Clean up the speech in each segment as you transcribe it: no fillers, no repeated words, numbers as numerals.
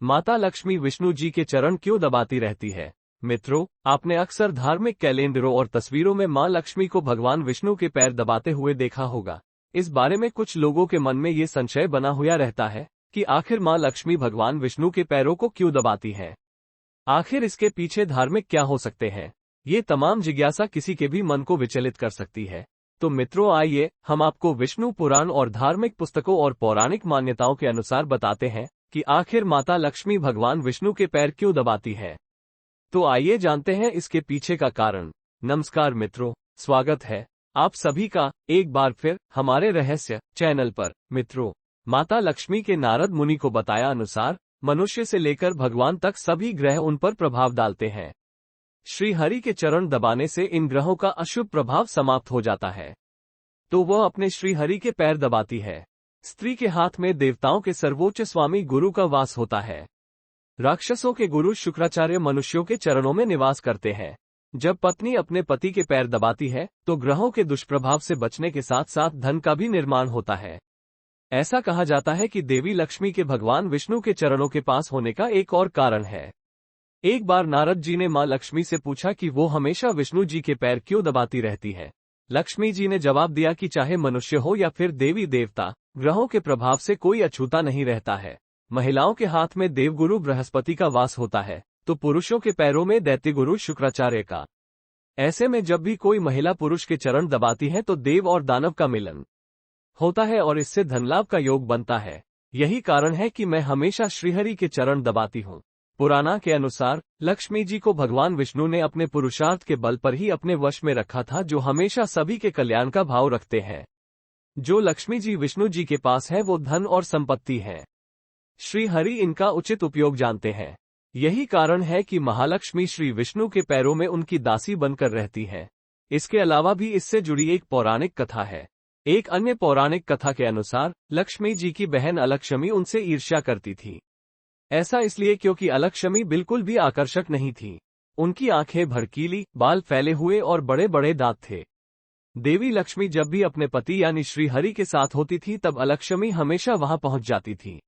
माता लक्ष्मी विष्णु जी के चरण क्यों दबाती रहती है? मित्रों, आपने अक्सर धार्मिक कैलेंडरों और तस्वीरों में मां लक्ष्मी को भगवान विष्णु के पैर दबाते हुए देखा होगा। इस बारे में कुछ लोगों के मन में ये संशय बना हुआ रहता है कि आखिर मां लक्ष्मी भगवान विष्णु के पैरों को क्यों दबाती है। आखिर इसके पीछे धार्मिक क्या हो सकते हैं? ये तमाम जिज्ञासा किसी के भी मन को विचलित कर सकती है। तो मित्रों, आइए हम आपको विष्णु पुराण और धार्मिक पुस्तकों और पौराणिक मान्यताओं के अनुसार बताते हैं कि आखिर माता लक्ष्मी भगवान विष्णु के पैर क्यों दबाती है। तो आइए जानते हैं इसके पीछे का कारण। नमस्कार मित्रों, स्वागत है आप सभी का एक बार फिर हमारे रहस्य चैनल पर। मित्रों, माता लक्ष्मी के नारद मुनि को बताया अनुसार मनुष्य से लेकर भगवान तक सभी ग्रह उन पर प्रभाव डालते हैं। श्री हरि के चरण दबाने से इन ग्रहों का अशुभ प्रभाव समाप्त हो जाता है, तो वह अपने श्री हरि के पैर दबाती है। स्त्री के हाथ में देवताओं के सर्वोच्च स्वामी गुरु का वास होता है। राक्षसों के गुरु शुक्राचार्य मनुष्यों के चरणों में निवास करते हैं। जब पत्नी अपने पति के पैर दबाती है तो ग्रहों के दुष्प्रभाव से बचने के साथ साथ धन का भी निर्माण होता है। ऐसा कहा जाता है कि देवी लक्ष्मी के भगवान विष्णु के चरणों के पास होने का एक और कारण है। एक बार नारद जी ने मां लक्ष्मी से पूछा कि वो हमेशा विष्णु जी के पैर क्यों दबाती रहती है। लक्ष्मी जी ने जवाब दिया कि चाहे मनुष्य हो या फिर देवी देवता, ग्रहों के प्रभाव से कोई अछूता नहीं रहता है। महिलाओं के हाथ में देवगुरु बृहस्पति का वास होता है, तो पुरुषों के पैरों में दैत्यगुरु शुक्राचार्य का। ऐसे में जब भी कोई महिला पुरुष के चरण दबाती है तो देव और दानव का मिलन होता है और इससे धनलाभ का योग बनता है। यही कारण है कि मैं हमेशा श्रीहरि के चरण दबाती हूँ। पुराना के अनुसार लक्ष्मी जी को भगवान विष्णु ने अपने पुरुषार्थ के बल पर ही अपने वश में रखा था, जो हमेशा सभी के कल्याण का भाव रखते हैं। जो लक्ष्मी जी विष्णु जी के पास है वो धन और संपत्ति है। श्री हरि इनका उचित उपयोग जानते हैं। यही कारण है कि महालक्ष्मी श्री विष्णु के पैरों में उनकी दासी बनकर रहती है। इसके अलावा भी इससे जुड़ी एक पौराणिक कथा है। एक अन्य पौराणिक कथा के अनुसार लक्ष्मी जी की बहन अलक्ष्मी उनसे ईर्ष्या करती थी। ऐसा इसलिए क्योंकि अलक्ष्मी बिल्कुल भी आकर्षक नहीं थी। उनकी आंखें भड़कीली, बाल फैले हुए और बड़े बड़े दांत थे। देवी लक्ष्मी जब भी अपने पति यानी श्री हरि के साथ होती थी तब अलक्ष्मी हमेशा वहां पहुंच जाती थी।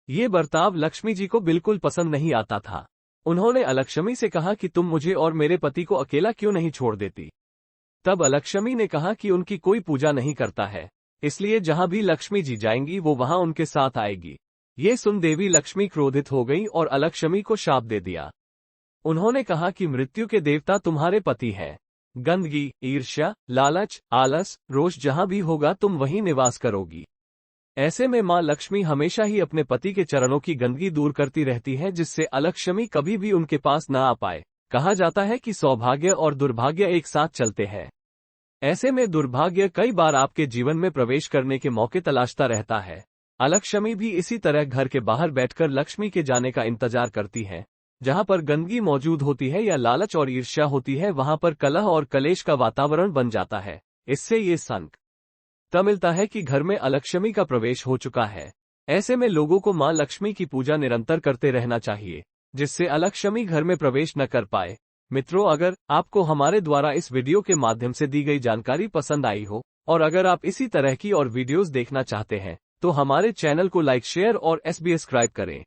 ये बर्ताव लक्ष्मी जी को बिल्कुल पसंद नहीं आता था। उन्होंने अलक्ष्मी से कहा कि तुम मुझे और मेरे पति को अकेला क्यों नहीं छोड़ देती। तब अलक्ष्मी ने कहा कि उनकी कोई पूजा नहीं करता है, इसलिए जहां भी लक्ष्मी जी जाएंगी वो वहां उनके साथ आएगी। ये सुन देवी लक्ष्मी क्रोधित हो गई और अलक्ष्मी को शाप दे दिया। उन्होंने कहा कि मृत्यु के देवता तुम्हारे पति हैं। गंदगी, ईर्ष्या, लालच, आलस, रोष जहां भी होगा तुम वहीं निवास करोगी। ऐसे में मां लक्ष्मी हमेशा ही अपने पति के चरणों की गंदगी दूर करती रहती है, जिससे अलक्ष्मी कभी भी उनके पास न आ पाए। कहा जाता है कि सौभाग्य और दुर्भाग्य एक साथ चलते हैं। ऐसे में दुर्भाग्य कई बार आपके जीवन में प्रवेश करने के मौके तलाशता रहता है। अलक्ष्मी भी इसी तरह घर के बाहर बैठकर लक्ष्मी के जाने का इंतजार करती है। जहां पर गंदगी मौजूद होती है या लालच और ईर्ष्या होती है वहां पर कलह और कलेश का वातावरण बन जाता है। इससे ये संकेत मिलता है कि घर में अलक्ष्मी का प्रवेश हो चुका है। ऐसे में लोगों को मां लक्ष्मी की पूजा निरंतर करते रहना चाहिए, जिससे अलक्ष्मी घर में प्रवेश न कर पाए। मित्रों, अगर आपको हमारे द्वारा इस वीडियो के माध्यम से दी गई जानकारी पसंद आई हो और अगर आप इसी तरह की और वीडियोस देखना चाहते हैं तो हमारे चैनल को लाइक, शेयर और सब्सक्राइब करें।